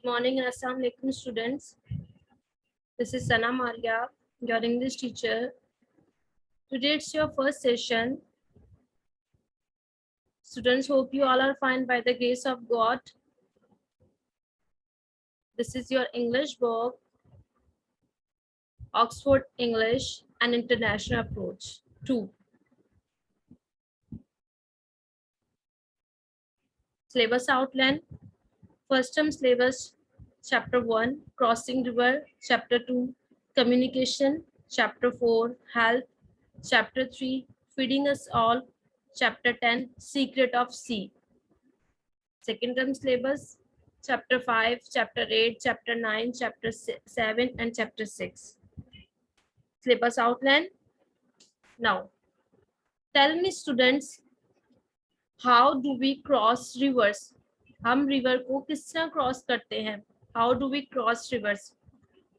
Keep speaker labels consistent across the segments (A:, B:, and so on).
A: Morning and Assalamu alaikum students. This is Sana Maria, your English teacher. Today it's your first session. Students, hope you all are fine by the grace of God. This is your English book, Oxford English and International Approach 2. Syllabus outline. First term syllabus, Chapter 1, Crossing River, Chapter 2, Communication, Chapter 4, Health, Chapter 3, Feeding Us All, Chapter 10, Secret of Sea. Second term syllabus, Chapter 5, Chapter 8, Chapter 9, Chapter 7, and Chapter 6. Syllabus outline. Now, tell me students, how do we cross rivers? हम river को किस तरह cross करते हैं? How do we cross rivers?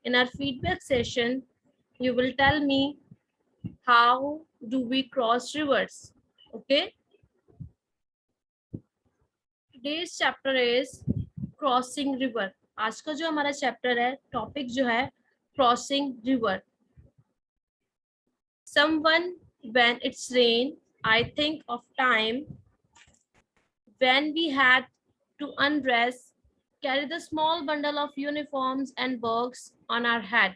A: In our feedback session, you will tell me how do we cross rivers. Okay? Today's chapter is crossing river. आज का जो हमारा चैप्टर है, टॉपिक जो है crossing river. Someone, when it's rain, I think of time when we had to undress, carry the small bundle of uniforms and books on our head,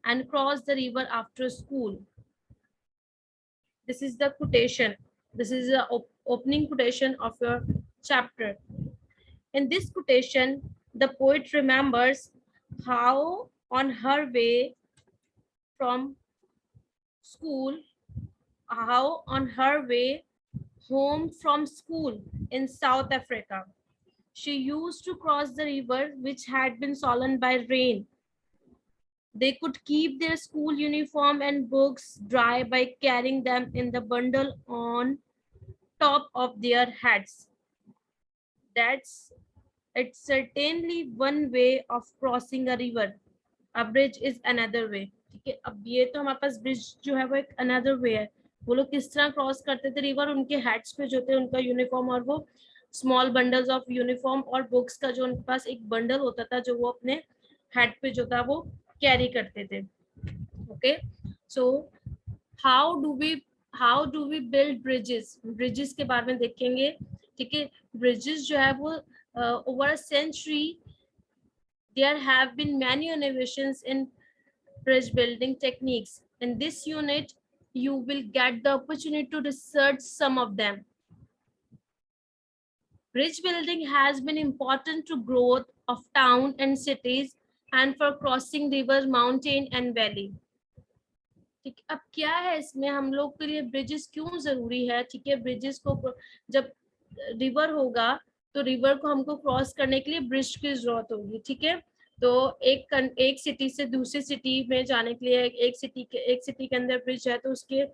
A: and cross the river after school. This is the quotation. This is the opening quotation of your chapter. In this quotation, the poet remembers how on her way from school, how on her way home from school in South Africa, she used to cross the river which had been swollen by rain. They could keep their school uniform and books dry by carrying them in the bundle on top of their heads. It's certainly one way of crossing a river. A bridge is another way. ठीक है, अब ये तो हमारे पास bridge जो है वो एक अनदर वे है. वो लोग किस तरह क्रॉस करते थे रिवर? उनके हेड्स पे जो थे उनका यूनिफॉर्म और वो स्मॉल बंडल्स ऑफ यूनिफॉर्म और बुक्स का जो उनके पास एक बंडल होता था जो वो अपने हेड पे जो था वो कैरी करते थे. Okay, so how do we build bridges? Bridges के बारे में देखेंगे. ठीक है, ब्रिजेस जो है वो over a century there have been many innovations in bridge building techniques. In this unit you will get the opportunity to research some of them. Bridge building has been important to growth of town and cities and for crossing river, mountain and valley. ठीक है, अब क्या है इसमें हम लोग के लिए ब्रिजेस क्यों जरूरी है? ठीक है, ब्रिजेस को जब रिवर होगा तो रिवर को हमको क्रॉस करने के लिए ब्रिज की जरूरत होगी. ठीक है, तो एक सिटी से दूसरी सिटी में जाने के लिए एक सिटी के अंदर ब्रिज है तो उसके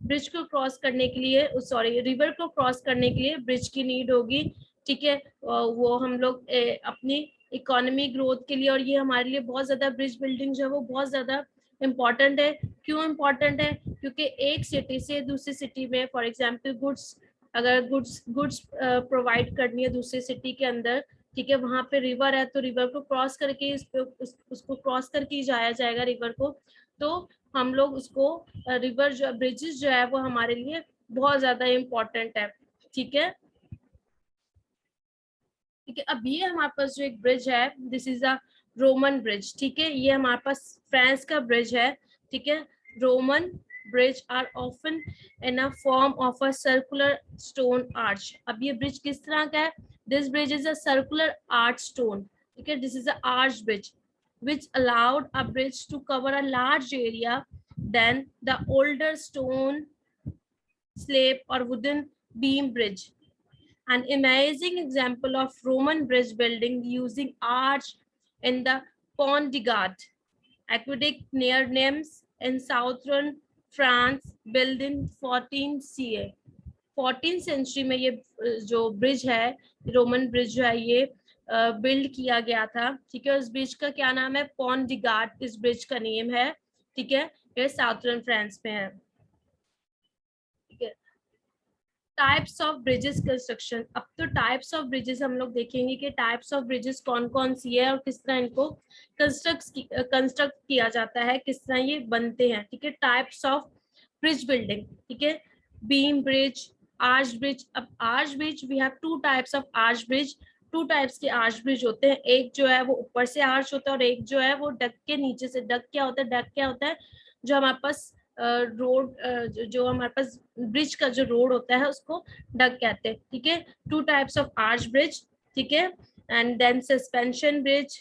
A: ब्रिज को क्रॉस करने के लिए रिवर को क्रॉस करने के लिए ब्रिज की नीड होगी. ठीक है, वो हम लोग अपनी इकोनॉमी ग्रोथ के लिए, और ये हमारे लिए बहुत ज्यादा ब्रिज बिल्डिंग जो है वो बहुत ज्यादा इम्पॉर्टेंट है. क्यों इम्पॉर्टेंट है? क्योंकि एक सिटी से दूसरी सिटी में फॉर एग्जाम्पल अगर गुड्स प्रोवाइड करनी है दूसरी सिटी के अंदर, ठीक है, वहां पे रिवर है तो रिवर को क्रॉस करके उसको क्रॉस करके ही जाया जाएगा रिवर को. तो हम लोग उसको रिवर जो ब्रिजेस जो है वो हमारे लिए बहुत ज्यादा इम्पोर्टेंट है. ठीक है, ठीक है, अब ये हमारे पास जो एक ब्रिज है, this is a Roman bridge. ठीक है, ये हमारे पास फ्रांस का ब्रिज है. ठीक है, Roman bridge are often in a form of a circular stone arch. अब ये ब्रिज किस तरह का है? This bridge is a circular arch stone. ठीक है, this is a arch bridge which allowed a bridge to cover a large area than the older stone slab or wooden beam bridge. An amazing example of Roman bridge building using arch in the Pont de Gard aqueduct near Nimes in southern France, build in 14 CE. 14 century में ये जो bridge है, Roman bridge जो है, ये build किया गया था. ठीक है, उस ब्रिज का क्या नाम है? पॉन्ट डी गार्ड इस ब्रिज का नेम है. ठीक है, ये साउथर्न फ्रांस में है. ठीक है, टाइप्स ऑफ ब्रिजेस कंस्ट्रक्शन। अब तो टाइप्स ऑफ ब्रिजेस हम लोग देखेंगे कि टाइप्स ऑफ ब्रिजेस कौन कौन सी है और किस तरह इनको कंस्ट्रक्ट किया जाता है, किस तरह ये बनते हैं। ठीक है, टाइप्स ऑफ ब्रिज बिल्डिंग। ठीक है, बीम ब्रिज, आर्च ब्रिज। अब arch bridge, we have two types of arch bridge. Two types के आर्च ब्रिज होते हैं, एक जो है वो ऊपर से आर्च होता है और एक जो है वो डक के नीचे से। डक क्या होता है? डक क्या होता है? जो हमारे पास रोड, जो हमारे पास ब्रिज का जो रोड होता है उसको डक कहते हैं। ठीक है, two types of arch bridge. ठीक है, and then suspension bridge,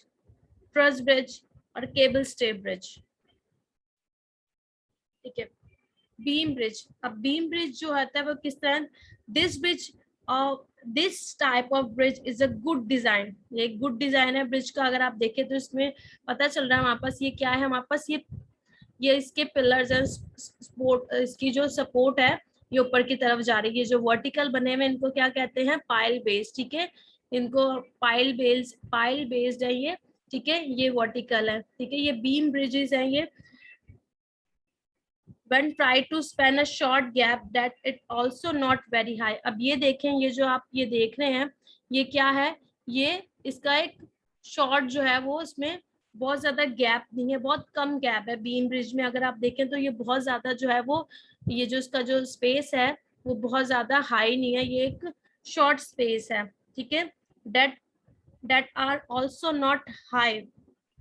A: truss bridge और केबल स्टे ब्रिज। ठीक है, बीम ब्रिज। अब बीम ब्रिज जो होता है वो किस तरह, this bridge, this type of bridge is a good design. ये एक गुड डिजाइन है ब्रिज का। अगर आप देखें तो इसमें पता चल रहा है हमारे पास ये क्या है, हमारे पास ये इसके पिलर्स हैं, सपोर्ट, इसकी जो सपोर्ट है ये ऊपर की तरफ जा रही है। जो वर्टिकल बने हुए इनको क्या कहते हैं? Pile base. ठीक है, इनको पाइल बेस्ड है ये। ठीक है, ये वर्टिकल है। ठीक है, ये बीम ब्रिजेस हैं ये। when try to span a short gap that it also not very high। अब ये देखें, ये जो आप ये देख रहे हैं ये क्या है? ये इसका एक शॉर्ट जो है वो, इसमें बहुत ज्यादा गैप नहीं है, बहुत कम गैप है बीम ब्रिज में। अगर आप देखें तो ये बहुत ज्यादा जो है वो, ये जो इसका जो स्पेस है वो बहुत ज्यादा हाई नहीं है, ये एक शॉर्ट स्पेस है। ठीक है, that that are also not high,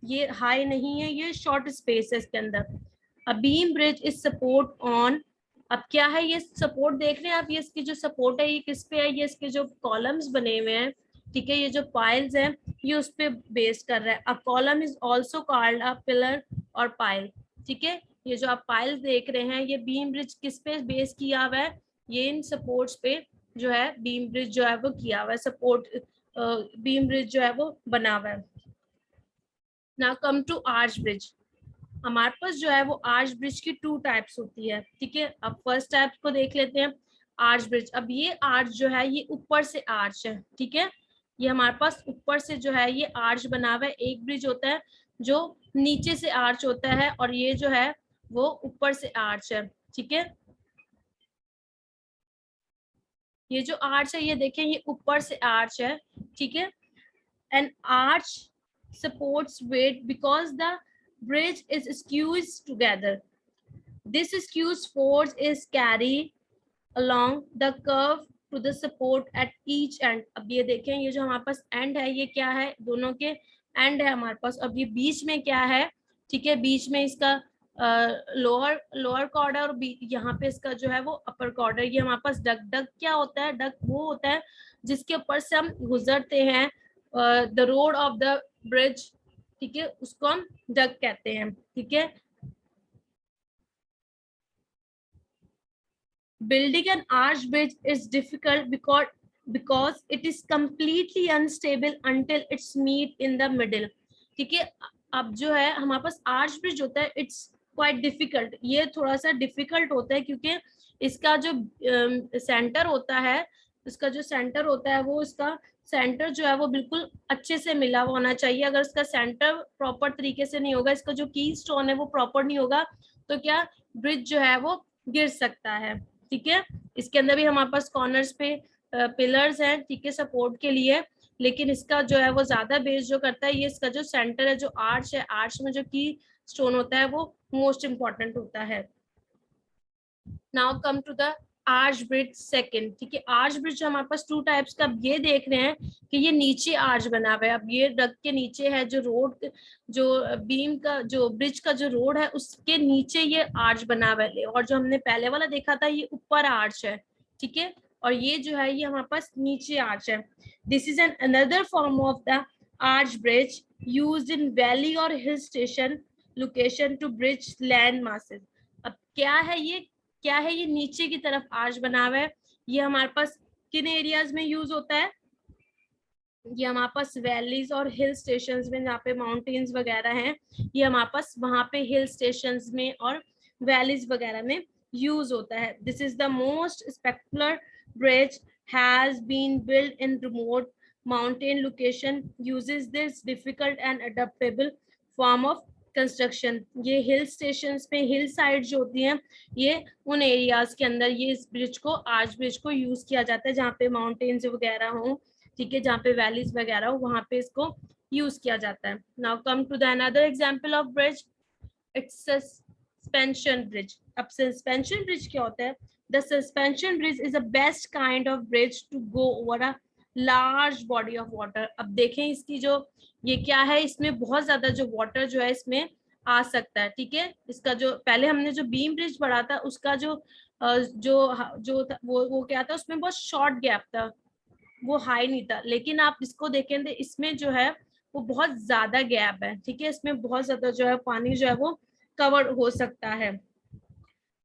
A: ये हाई नहीं है, ये शॉर्ट स्पेस है इसके अंदर। अ beam bridge is support on. अब क्या है ये सपोर्ट देख रहे हैं आप? ये इसकी जो सपोर्ट है ये किस पे है? ये इसके जो कॉलम्स बने हुए हैं, ठीक है, ये जो पाइल्स हैं ये उस पे बेस कर रहा है। A column is also called a pillar और पाइल। ठीक है, ये जो आप पाइल्स देख रहे हैं ये बीम ब्रिज किस पे बेस किया हुआ है? ये इन सपोर्ट्स पे जो है बीम ब्रिज जो है वो किया हुआ है, सपोर्ट बीम ब्रिज जो है वो बना हुआ है। Now come to arch bridge. हमारे पास जो है वो आर्च ब्रिज की टू टाइप्स होती है। ठीक है, अब फर्स्ट टाइप को देख लेते हैं, आर्च ब्रिज। अब ये आर्च जो है ये ऊपर से आर्च है। ठीक है, ये हमारे पास ऊपर से जो है ये आर्च बना हुआ है। एक ब्रिज होता है जो नीचे से आर्च होता है और ये जो है वो ऊपर से आर्च है। ठीक है, ये जो आर्च है ये देखें ये ऊपर से आर्च है। ठीक है, an arch supports weight because the bridge is squeezed together. This squeeze force is carried along the curve to the support at each end। अब ये देखें ये जो हमारे पास एंड है ये क्या है? दोनों के एंड है हमारे पास। अब ये बीच में क्या है? ठीक है, बीच में इसका लोअर कॉर्ड है और यहाँ पे इसका जो है वो अपर कॉर्ड है। ये हमारे पास डक, डक क्या होता है? डक वो होता है जिसके ऊपर से हम गुजरते हैं, the road of the bridge. ठीक है, उसको हम डक कहते हैं। ठीक है, building an arch bridge is difficult because it is completely unstable until it's meet in the middle। ठीक है, अब जो है हमारे पास आर्च ब्रिज होता है इट्स क्वाइट डिफिकल्ट। ये थोड़ा सा डिफिकल्ट होता है क्योंकि इसका जो सेंटर होता है, इसका जो सेंटर होता है वो, इसका सेंटर जो है वो बिल्कुल अच्छे से मिला हुआ होना चाहिए। अगर इसका सेंटर प्रॉपर तरीके से नहीं होगा, इसका जो की स्टोन है वो प्रॉपर नहीं होगा, तो क्या ब्रिज जो है वो गिर सकता है। ठीक है, इसके अंदर भी हमारे पास कॉर्नर्स पे पिलर्स हैं, ठीक है, सपोर्ट के लिए। लेकिन इसका जो है वो ज्यादा बेस जो करता है ये इसका जो सेंटर है, जो आर्च है, आर्च में जो की स्टोन होता है वो मोस्ट इंपॉर्टेंट होता है। Now come to the arch bridge second. ठीक है, आर्च ब्रिज हमारे पास टू टाइप्स का। अब ये देख रहे हैं कि ये नीचे आर्च बना हुआ है। अब ये रग के नीचे है जो रोड, जो बीम का जो ब्रिज का जो रोड है उसके नीचे ये आर्च बना हुआ है। और जो हमने पहले वाला देखा था ये ऊपर आर्च है। ठीक है, और ये जो है ये हमारे पास नीचे आर्च है। This is an another form of the arch bridge used in valley और hill station location to bridge land masses. अब क्या है ये? क्या है ये? नीचे की तरफ आर्च बना हुआ है। ये हमारे पास किन एरियाज में यूज होता है? ये हमारे पास वैलीज और हिल स्टेशंस में, जहाँ पे माउंटेन्स वगैरह हैं, ये हमारे पास वहां पे हिल स्टेशंस में और वैलीज वगैरह में यूज होता है। This is the most spectacular bridge has been build in remote mountain location, uses this difficult and adaptable form of construction, ये हिल स्टेशंस पे, हिल साइड जो होती हैं, ये उन एरियाज के अंदर ये इस ब्रिज को, आर्च ब्रिज को यूज किया जाता है जहाँ पे माउंटेन्स वगैरह हो, ठीक है, जहाँ पे वैलीज वगैरह हो, वहाँ पे इसको यूज किया जाता है. Now come to the another example of bridge, it's suspension bridge. अब सस्पेंशन ब्रिज क्या होता है? The suspension bridge is a best kind of bridge to go over a large body of water. अब देखें इसकी जो ये क्या है, इसमें बहुत ज्यादा जो वाटर जो है इसमें आ सकता है, ठीक है. इसका जो पहले हमने जो बीम ब्रिज पढ़ा था उसका जो वो क्या था, उसमें बहुत शॉर्ट गैप था, वो हाई नहीं था. लेकिन आप इसको देखें तो इसमें जो है वो बहुत ज्यादा गैप है, ठीक है, इसमें बहुत ज्यादा जो है पानी जो है वो कवर हो सकता है.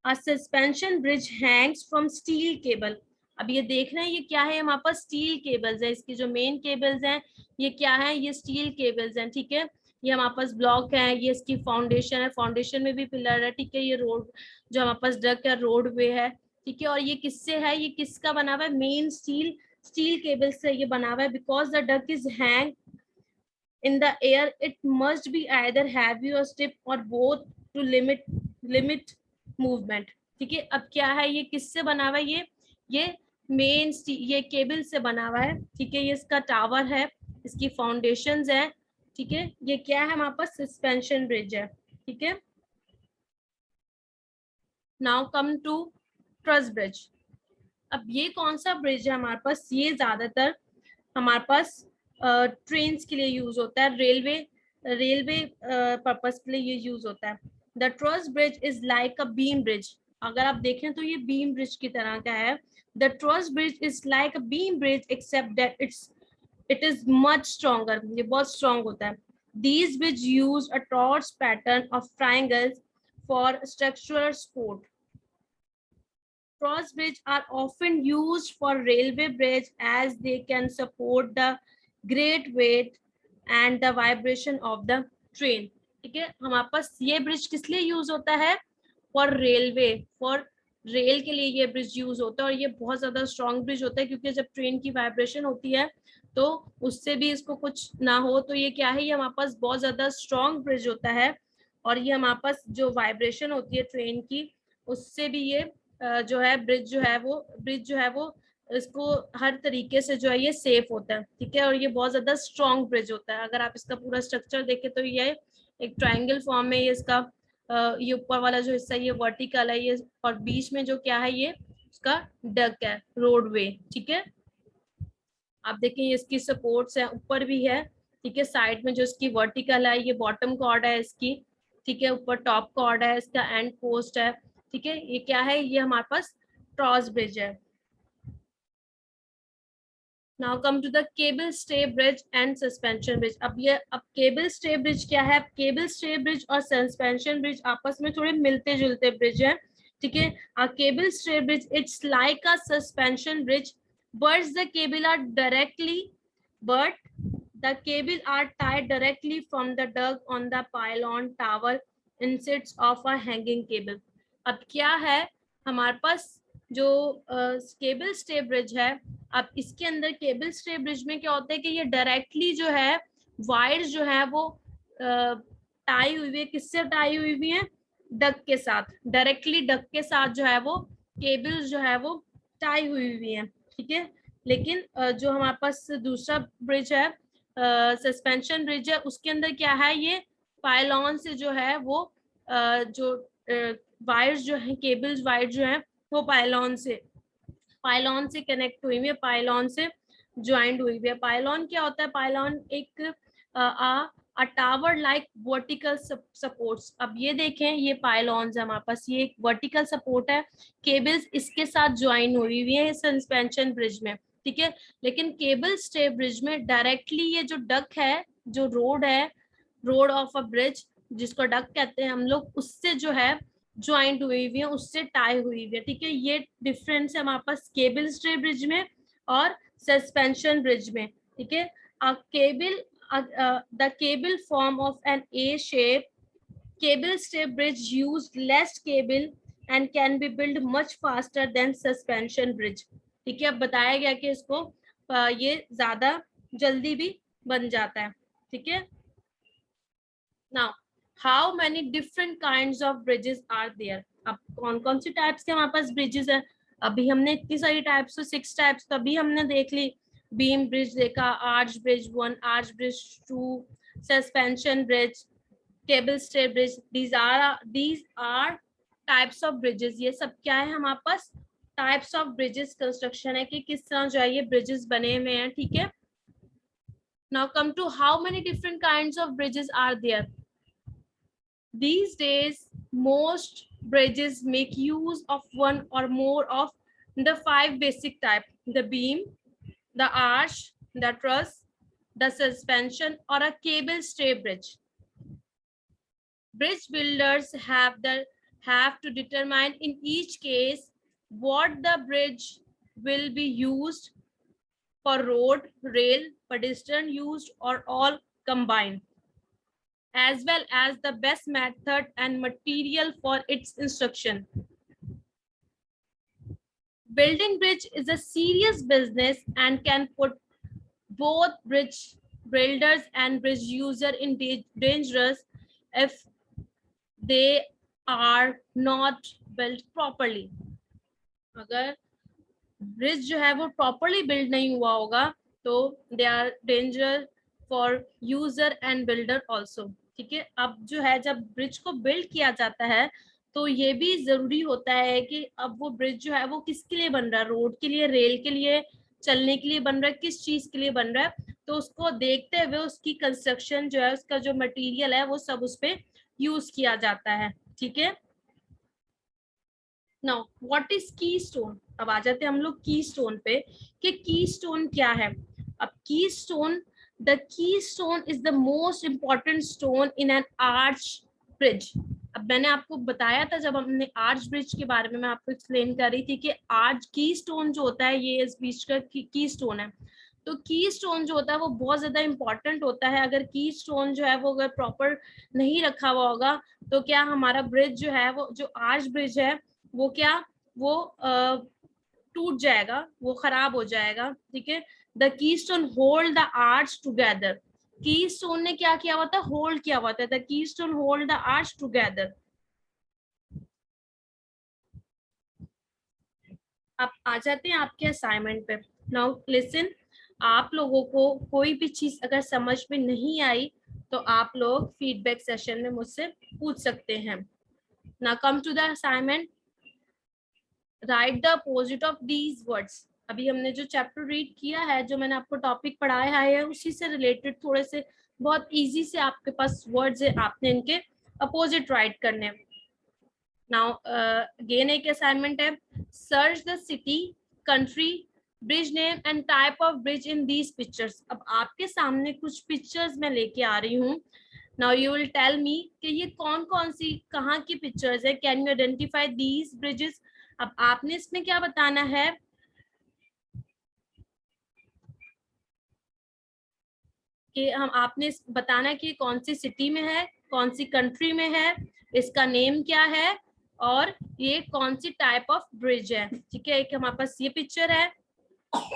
A: A suspension bridge hangs from steel cable. अब ये देख रहे हैं ये क्या है, हमारे पास स्टील केबल्स है, इसकी जो मेन केबल्स हैं ये क्या है, ये स्टील केबल्स हैं, ठीक है. ये हमारे पास ब्लॉक है, ये इसकी फाउंडेशन है, फाउंडेशन में भी पिलर है, ठीक है. ये रोड जो हमारे पास डक है, रोड वे है, ठीक है. और ये किससे है, ये किसका बना हुआ है, मेन स्टील केबल से ये बना हुआ है. Because the duck is hang in the air, it must be either heavy or stiff or both to limit movement. ठीक है. अब क्या है, ये किससे बना हुआ है, ये मेन ये केबल से बना हुआ है, ठीक है. ये इसका टावर है, इसकी फाउंडेशंस है, ठीक है. ये क्या है, हमारे पास सस्पेंशन ब्रिज है, ठीक है. Now come to truss bridge. अब ये कौन सा ब्रिज है हमारे पास, ये ज्यादातर हमारे पास ट्रेन के लिए यूज होता है, रेलवे पर्पस के लिए ये यूज होता है. The truss bridge is like a beam bridge. अगर आप देखें तो ये बीम ब्रिज की तरह का है. The truss bridge is like a beam bridge except that it is much stronger. ये बहुत स्ट्रॉन्ग होता है. These bridge use a torch pattern of triangles for structural support. Cross bridge are often used for railway bridge as they can support the great weight and the vibration of the train. ठीक है. हमारे पास ये bridge किस लिए use होता है, for railway, for rail के लिए ये ब्रिज यूज होता है. और ये बहुत ज्यादा स्ट्रॉन्ग ब्रिज होता है क्योंकि जब ट्रेन की वाइब्रेशन होती है तो उससे भी इसको कुछ ना हो, तो ये क्या है, ये हमारे पास बहुत ज्यादा स्ट्रॉन्ग ब्रिज होता है. और ये हमारे पास जो वाइब्रेशन होती है ट्रेन की, उससे भी ये जो है ब्रिज जो है वो इसको हर तरीके से जो है ये सेफ होता है, ठीक है. और ये बहुत ज्यादा स्ट्रॉन्ग ब्रिज होता है. अगर आप इसका पूरा स्ट्रक्चर देखें तो ये एक ट्रायंगल फॉर्म में, ये इसका ये ऊपर वाला जो हिस्सा ये वर्टिकल है, ये और बीच में जो क्या है ये उसका डक है, रोडवे, ठीक है. आप देखें ये इसकी सपोर्ट्स है, ऊपर भी है, ठीक है. साइड में जो इसकी वर्टिकल है ये बॉटम कॉर्ड है इसकी, ठीक है. ऊपर टॉप कॉर्ड है, इसका एंड पोस्ट है, ठीक है. ये क्या है, ये हमारे पास ट्रॉस ब्रिज है. Now come to the cable stay bridge and suspension bridge. अब केबल स्टे ब्रिज क्या है, केबल स्टे ब्रिज और सस्पेंशन ब्रिज आपस में थोड़े मिलते जुलते ब्रिज है, ठीक है. Cable stay bridge it's like a suspension bridge but the cable are directly but the cable are tied directly from the duct on the pylon tower instead of a hanging cable. अब क्या है हमारे पास जो cable stay bridge है, अब इसके अंदर केबल स्टे ब्रिज में क्या होता है कि ये डायरेक्टली जो है वायर्स जो है वो टाई हुई हुई है, किससे टाई हुई हुई है, डक के साथ. डायरेक्टली डक के साथ जो है वो केबल्स जो है वो टाई हुई हुई है, ठीक है. लेकिन जो हमारे पास दूसरा ब्रिज है, सस्पेंशन ब्रिज है, उसके अंदर क्या है, ये पायलॉन से जो है वो जो वायर्स जो है, केबल्स वायर जो है वो पायलॉन से कनेक्ट हुई हुई है, पायलॉन से ज्वाइंट हुई हुई है. पायलॉन क्या होता है, पायलॉन एक अ टावर लाइक वर्टिकल सपोर्ट्स. अब ये देखें ये पायलॉन्स है हमारे पास, ये एक वर्टिकल सपोर्ट है, केबल्स इसके साथ ज्वाइन हुई हुई है सस्पेंशन ब्रिज में, ठीक है. लेकिन केबल स्टे ब्रिज में डायरेक्टली ये जो डक है, जो रोड है, रोड ऑफ अ ब्रिज जिसको डक कहते हैं हम लोग, उससे जो है ज्वाइंट हुई हुई है, उससे टाई हुई हुई है, ठीक है. ये डिफरेंस है हमारे पास केबल स्टे ब्रिज में और सस्पेंशन ब्रिज में, ठीक है. The cable form of an A-shape cable stay bridge use less cable and can be built much faster than suspension bridge. ठीक है. अब बताया गया कि इसको ये ज्यादा जल्दी भी बन जाता है, ठीक है. Now how many different kinds of bridges are there. अब कौन कौन सी टाइप्स के हमारे पास ब्रिजेस है? अभी हमने इतनी सारी टाइप्स, तो 6 टाइप्स तो अभी हमने देख ली। बीम ब्रिज देखा, arch bridge 1, arch bridge 2, suspension bridge, cable stay bridge. these are types of bridges. ये सब क्या है हमारे पास? टाइप्स ऑफ ब्रिजेस कंस्ट्रक्शन है कि किस तरह जो है ये ब्रिजेस बने हुए हैं, ठीक है। Now come to how many different kinds of bridges are there. These days, most bridges make use of one or more of the 5 basic type: the beam, the arch, the truss, the suspension, or a cable stay bridge. Bridge builders have to determine in each case what the bridge will be used for: road, rail, pedestrian used, or all combined, as well as the best method and material for its construction. Building bridge is a serious business and can put both bridge builders and bridge user in dangerous if they are not built properly. अगर bridge जो है वो properly build नहीं हुआ होगा तो they are danger for user and builder also, ठीक है। अब जो है जब ब्रिज को बिल्ड किया जाता है तो ये भी जरूरी होता है कि अब वो ब्रिज जो है वो किसके लिए बन रहा है? रोड के लिए, रेल के लिए, चलने के लिए बन रहा है, किस चीज के लिए बन रहा है? तो उसको देखते हुए उसकी कंस्ट्रक्शन जो है, उसका जो मटेरियल है वो सब उस पर यूज किया जाता है, ठीक है। नाउ व्हाट इज की स्टोन? अब आ जाते हैं हम लोग की स्टोन पे कि की स्टोन क्या है। अब की stone, the key stone is the most important stone in an arch bridge. अब मैंने आपको बताया था जब हमने आर्च ब्रिज के बारे में मैं आपको एक्सप्लेन कर रही थी कि आर्च की स्टोन जो होता है ये इस बीच का की स्टोन है। तो की स्टोन जो होता है वो बहुत ज्यादा इंपॉर्टेंट होता है। अगर की स्टोन जो है वो अगर प्रॉपर नहीं रखा हुआ होगा तो क्या हमारा ब्रिज जो है वो, जो आर्च ब्रिज है वो क्या, वो टूट जाएगा, वो खराब हो जाएगा, ठीक है। The keystone hold the arch together. Keystone ने क्या किया हुआ था? होल्ड किया हुआ था। The keystone hold the arch together. आप आ जाते हैं आपके असाइनमेंट पे। नाउ लिसन, आप लोगों को कोई भी चीज अगर समझ में नहीं आई तो आप लोग फीडबैक सेशन में मुझसे पूछ सकते हैं। Now come to the assignment. Write the opposite of these words. अभी हमने जो चैप्टर रीड किया है, जो मैंने आपको टॉपिक पढ़ाया है, उसी से रिलेटेड थोड़े से बहुत इजी से आपके पास वर्ड्स है, आपने इनके अपोजिट राइट करने। नाउ अगेन एक असाइनमेंट है। Search the city, country, bridge name and type of bridge in these pictures. अब आपके सामने कुछ पिक्चर्स मैं लेके आ रही हूँ। Now you will tell me कि ये कौन कौन सी कहाँ की पिक्चर्स है। Can you identify these bridges? अब आपने इसमें क्या बताना है कि आपने बताना है कि कौन सी सिटी में है, कौन सी कंट्री में है, इसका नेम क्या है, और ये कौन सी टाइप ऑफ ब्रिज है, ठीक है। एक हमारे पास ये पिक्चर है,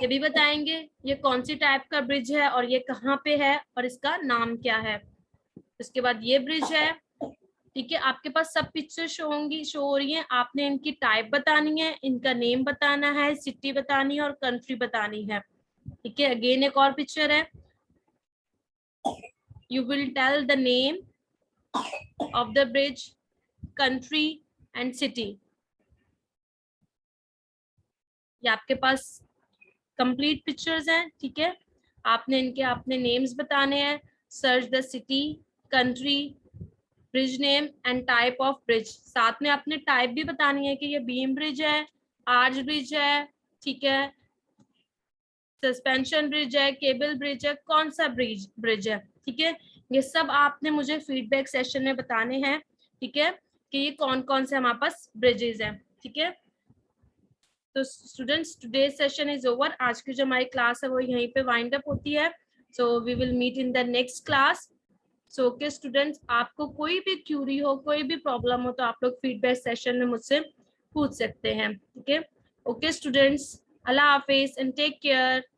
A: ये भी बताएंगे ये कौन सी टाइप का ब्रिज है और ये कहाँ पे है और इसका नाम क्या है। उसके बाद ये ब्रिज है, ठीक है। आपके पास सब पिक्चर शो हो रही है। आपने इनकी टाइप बतानी है, इनका नेम बताना है, सिटी बतानी है और कंट्री बतानी है, ठीक है। अगेन एक और पिक्चर है। You will tell the name of the bridge, country and city. ये आपके पास कंप्लीट पिक्चर्स हैं, ठीक है। आपने इनके अपने नेम्स बताने हैं। Search the city, country, bridge name and type of bridge. साथ में आपने टाइप भी बतानी है कि ये बीम ब्रिज है, आर्च ब्रिज है, ठीक है, सस्पेंशन ब्रिज है, केबल ब्रिज है, कौन सा ब्रिज है, ठीक है। ये सब आपने मुझे फीडबैक सेशन में बताने हैं, ठीक है, कि ये कौन कौन से हमारे पास ब्रिजेस हैं, ठीक है। तो students, today session is over. आज की जो हमारी क्लास है वो यहीं पे वाइंड अप होती है। So we will meet in the next class. So okay students, आपको कोई भी क्यूरी हो, कोई भी प्रॉब्लम हो तो आप लोग फीडबैक सेशन में मुझसे पूछ सकते हैं, ठीक है। ओके स्टूडेंट्स, अल्लाह हाफिज एंड टेक केयर।